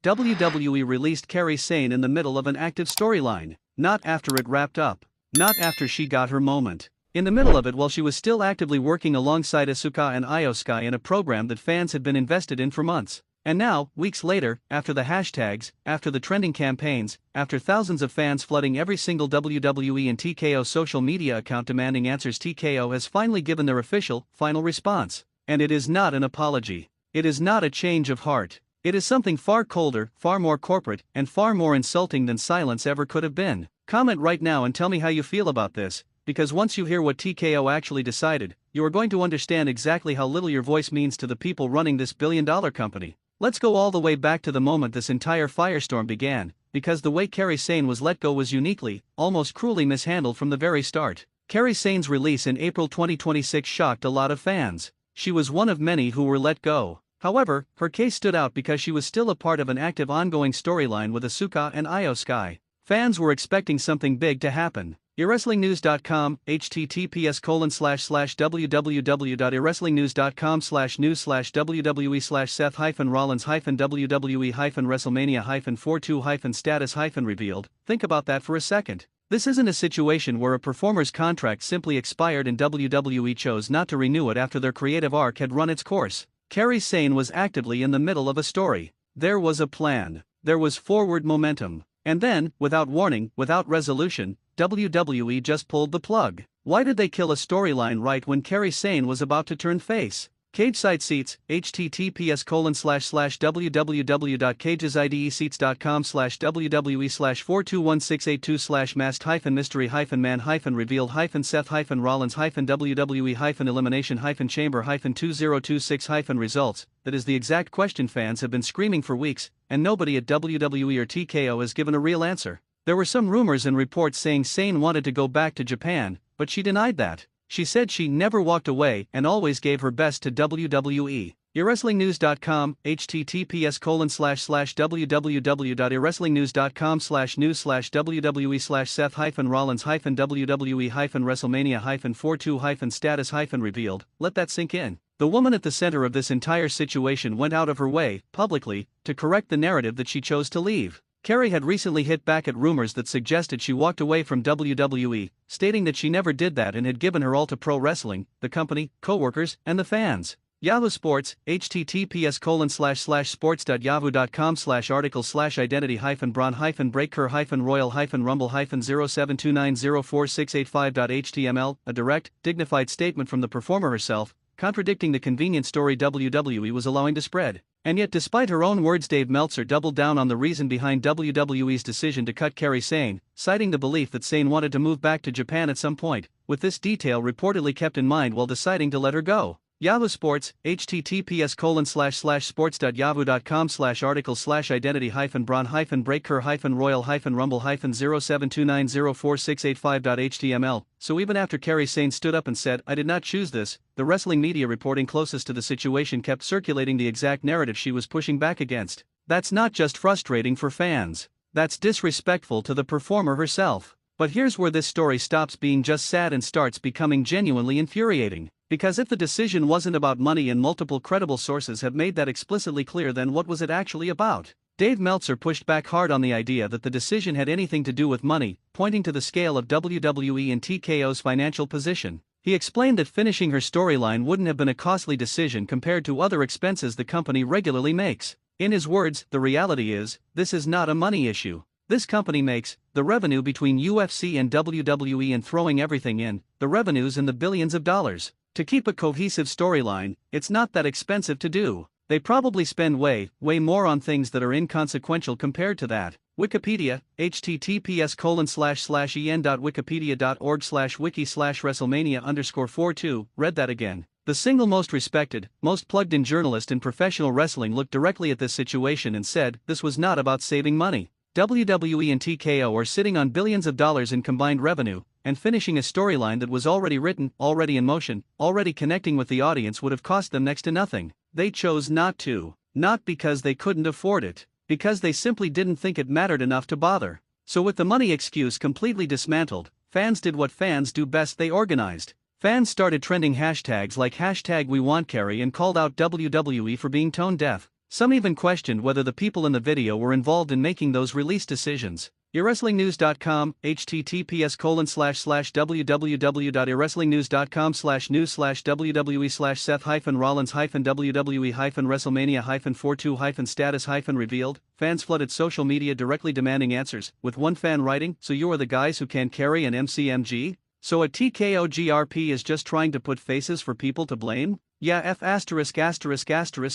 WWE released Kairi Sane in the middle of an active storyline, not after it wrapped up, not after she got her moment. In the middle of it while she was still actively working alongside Asuka and Io Sky in a program that fans had been invested in for months. And now, weeks later, after the hashtags, after the trending campaigns, after thousands of fans flooding every single WWE and TKO social media account demanding answers, TKO has finally given their official, final response. And it is not an apology. It is not a change of heart. It is something far colder, far more corporate, and far more insulting than silence ever could have been. Comment right now and tell me how you feel about this, because once you hear what TKO actually decided, you are going to understand exactly how little your voice means to the people running this billion-dollar company. Let's go all the way back to the moment this entire firestorm began, because the way Kairi Sane was let go was uniquely, almost cruelly mishandled from the very start. Kairi Sane's release in April 2026 shocked a lot of fans. She was one of many who were let go. However, her case stood out because she was still a part of an active ongoing storyline with Asuka and Io Sky. Fans were expecting something big to happen. eWrestlingNews.com, https://www.wrestlingnewscom/news/WWE-WWE-WrestleMania-42-status- revealed. Think about that for a second. This isn't a situation where a performer's contract simply expired and WWE chose not to renew it after their creative arc had run its course. Kairi Sane was actively in the middle of a story. There was a plan. There was forward momentum. And then, without warning, without resolution, WWE just pulled the plug. Why did they kill a storyline right when Kairi Sane was about to turn face? Cageside Seats, https://www.cagesideseats.com/www/4216826/masked-mystery-man-revealed-WWE-elimination-chamber-2026-results. That is the exact question fans have been screaming for weeks, and nobody at WWE or TKO has given a real answer. There were some rumors and reports saying Sane wanted to go back to Japan, but she denied that. She said she never walked away and always gave her best to WWE. eWrestlingNews.com, https://www.wrestlingnewscom/news/WWE-WWE-WrestleMania-42-status- revealed. Let that sink in. The woman at the center of this entire situation went out of her way, publicly, to correct the narrative that she chose to leave. Kairi had recently hit back at rumors that suggested she walked away from WWE, stating that she never did that and had given her all to pro wrestling, the company, co-workers, and the fans. Yahoo Sports, https://sports.yahoo.com/article/identity-braun-breaker-royal-rumble-0729046885.html, a direct, dignified statement from the performer herself, contradicting the convenient story WWE was allowing to spread. And yet despite her own words, Dave Meltzer doubled down on the reason behind WWE's decision to cut Kairi Sane, citing the belief that Sane wanted to move back to Japan at some point, with this detail reportedly kept in mind while deciding to let her go. Yahoo Sports, https://sports.yahoo.com/article/identity-braun-breaker-royal-rumble-0729046885.html. So even after Kairi Sane stood up and said, "I did not choose this," the wrestling media reporting closest to the situation kept circulating the exact narrative she was pushing back against. That's not just frustrating for fans. That's disrespectful to the performer herself. But here's where this story stops being just sad and starts becoming genuinely infuriating. Because if the decision wasn't about money and multiple credible sources have made that explicitly clear, then what was it actually about? Dave Meltzer pushed back hard on the idea that the decision had anything to do with money, pointing to the scale of WWE and TKO's financial position. He explained that finishing her storyline wouldn't have been a costly decision compared to other expenses the company regularly makes. In his words, the reality is, this is not a money issue. This company makes the revenue between UFC and WWE, and throwing everything in, the revenue's in the billions of dollars. To keep a cohesive storyline, it's not that expensive to do. They probably spend way more on things that are inconsequential compared to that. Wikipedia, https://en.wikipedia.org/wiki/WrestleMania_42, read that again. The single most respected, most plugged-in journalist in professional wrestling looked directly at this situation and said, this was not about saving money. WWE and TKO are sitting on billions of dollars in combined revenue, and finishing a storyline that was already written, already in motion, already connecting with the audience would have cost them next to nothing. They chose not to. Not because they couldn't afford it, because they simply didn't think it mattered enough to bother. So with the money excuse completely dismantled, fans did what fans do best: they organized. Fans started trending hashtags like #WeWantKairi and called out WWE for being tone deaf. Some even questioned whether the people in the video were involved in making those release decisions. iWrestlingNews.com, https://www.iWrestlingNews.com/news/WWE-Seth-Rollins-WWE-WrestleMania-42-status-revealed. Fans flooded social media directly demanding answers, with one fan writing, "So you are the guys who can't carry an MCMG? So a TKO GRP is just trying to put faces for people to blame? Yeah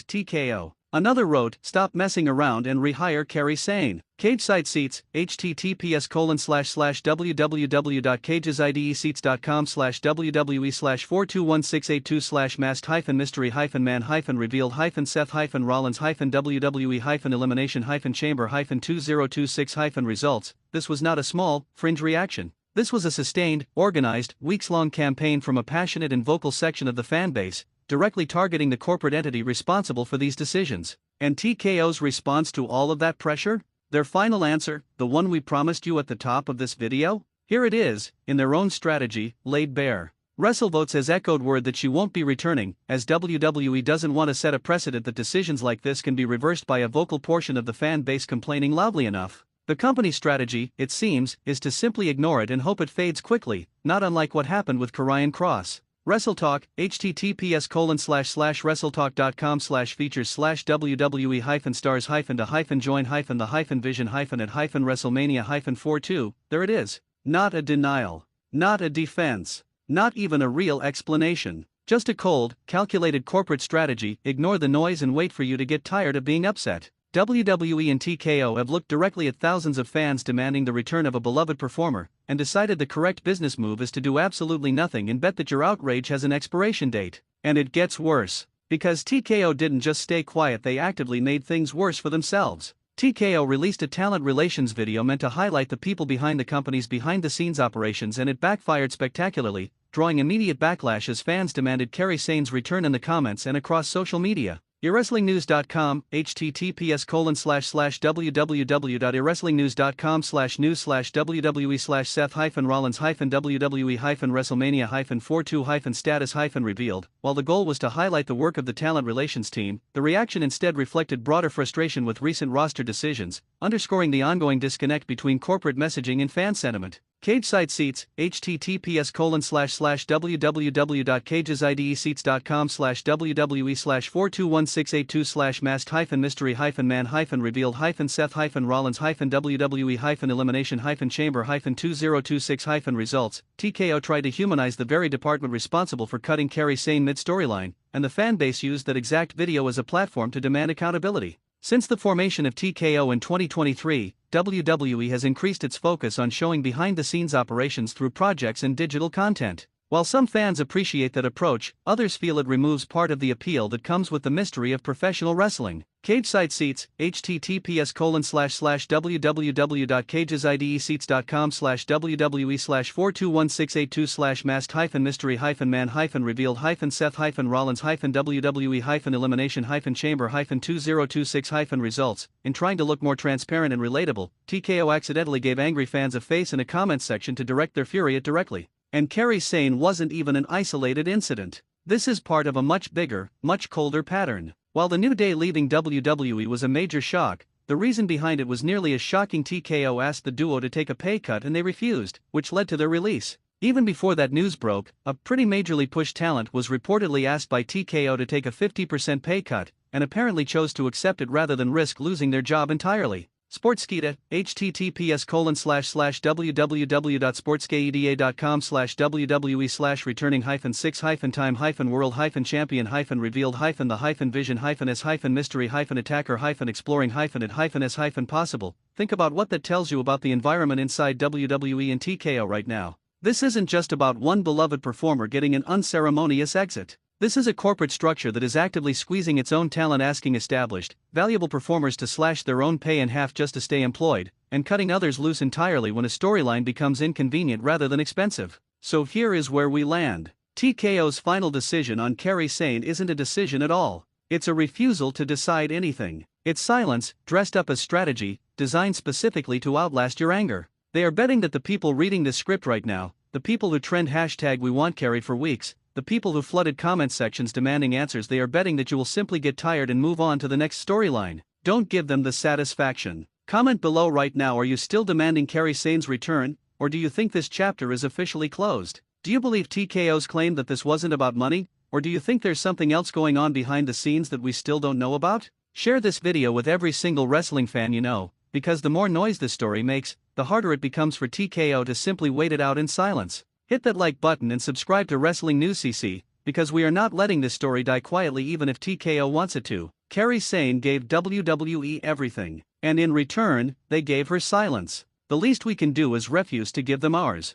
TKO." Another wrote, "Stop messing around and rehire Kairi Sane." Cage Side Seats, https://www.cagesideseats.com/www/42168/masked-mystery-hyphen-man-revealed-7-results. This was not a small, fringe reaction. This was a sustained, organized, weeks-long campaign from a passionate and vocal section of the fanbase, directly targeting the corporate entity responsible for these decisions. And TKO's response to all of that pressure? Their final answer, the one we promised you at the top of this video? Here it is, in their own strategy, laid bare. WrestleVotes has echoed word that she won't be returning, as WWE doesn't want to set a precedent that decisions like this can be reversed by a vocal portion of the fan base complaining loudly enough. The company's strategy, it seems, is to simply ignore it and hope it fades quickly, not unlike what happened with Karrion Kross. WrestleTalk, https://wrestletoalk.com/features/www-stars-the-vision-at-WrestleMania-42. There it is. Not a denial. Not a defense. Not even a real explanation. Just a cold, calculated corporate strategy. Ignore the noise and wait for you to get tired of being upset. WWE and TKO have looked directly at thousands of fans demanding the return of a beloved performer, and decided the correct business move is to do absolutely nothing and bet that your outrage has an expiration date. And it gets worse. Because TKO didn't just stay quiet, they actively made things worse for themselves. TKO released a talent relations video meant to highlight the people behind the company's behind-the-scenes operations, and it backfired spectacularly, drawing immediate backlash as fans demanded Kairi Sane's return in the comments and across social media. iWrestlingNews.com, https://www.iWrestlingNews.com/news/WWE-WrestleMania-42-status-revealed. While the goal was to highlight the work of the talent relations team, the reaction instead reflected broader frustration with recent roster decisions, underscoring the ongoing disconnect between corporate messaging and fan sentiment. Cage Side Seats, https://www.cageside-seats.com/www-42168/masked-mystery-hyphen-man-revealed-7-results. TKO tried to humanize the very department responsible for cutting Kairi Sane mid-storyline, and the fanbase used that exact video as a platform to demand accountability. Since the formation of TKO in 2023, WWE has increased its focus on showing behind-the-scenes operations through projects and digital content. While some fans appreciate that approach, others feel it removes part of the appeal that comes with the mystery of professional wrestling. Cage Side Seats, https://www.cageside-seats.com/www-42168/masked-mystery-hyphen-man-revealed-7-results. In trying to look more transparent and relatable, TKO accidentally gave angry fans a face in a comments section to direct their fury at directly. And Kairi Sane wasn't even an isolated incident. This is part of a much bigger, much colder pattern. While the New Day leaving WWE was a major shock, the reason behind it was nearly as shocking. TKO asked the duo to take a pay cut and they refused, which led to their release. Even before that news broke, a pretty majorly pushed talent was reportedly asked by TKO to take a 50% pay cut, and apparently chose to accept it rather than risk losing their job entirely. Sportskeeda, https://www.sportskeeda.com/www/returning-6-time-vision-vision-vision-vision-vision-vision-as-vision-mystery-as-possible. Think about what that tells you about the environment inside WWE and TKO right now. This isn't just about one beloved performer getting an unceremonious exit. This is a corporate structure that is actively squeezing its own talent, asking established, valuable performers to slash their own pay in half just to stay employed, and cutting others loose entirely when a storyline becomes inconvenient rather than expensive. So here is where we land. TKO's final decision on Kairi Sane isn't a decision at all. It's a refusal to decide anything. It's silence, dressed up as strategy, designed specifically to outlast your anger. They are betting that the people reading this script right now, the people who trend #WeWantKairi for weeks, the people who flooded comment sections demanding answers, they are betting that you will simply get tired and move on to the next storyline. Don't give them the satisfaction. Comment below right now, are you still demanding Kairi Sane's return, or do you think this chapter is officially closed? Do you believe TKO's claim that this wasn't about money, or do you think there's something else going on behind the scenes that we still don't know about? Share this video with every single wrestling fan you know, because the more noise this story makes, the harder it becomes for TKO to simply wait it out in silence. Hit that like button and subscribe to Wrestling News CC, because we are not letting this story die quietly even if TKO wants it to. Kairi Sane gave WWE everything, and in return, they gave her silence. The least we can do is refuse to give them ours.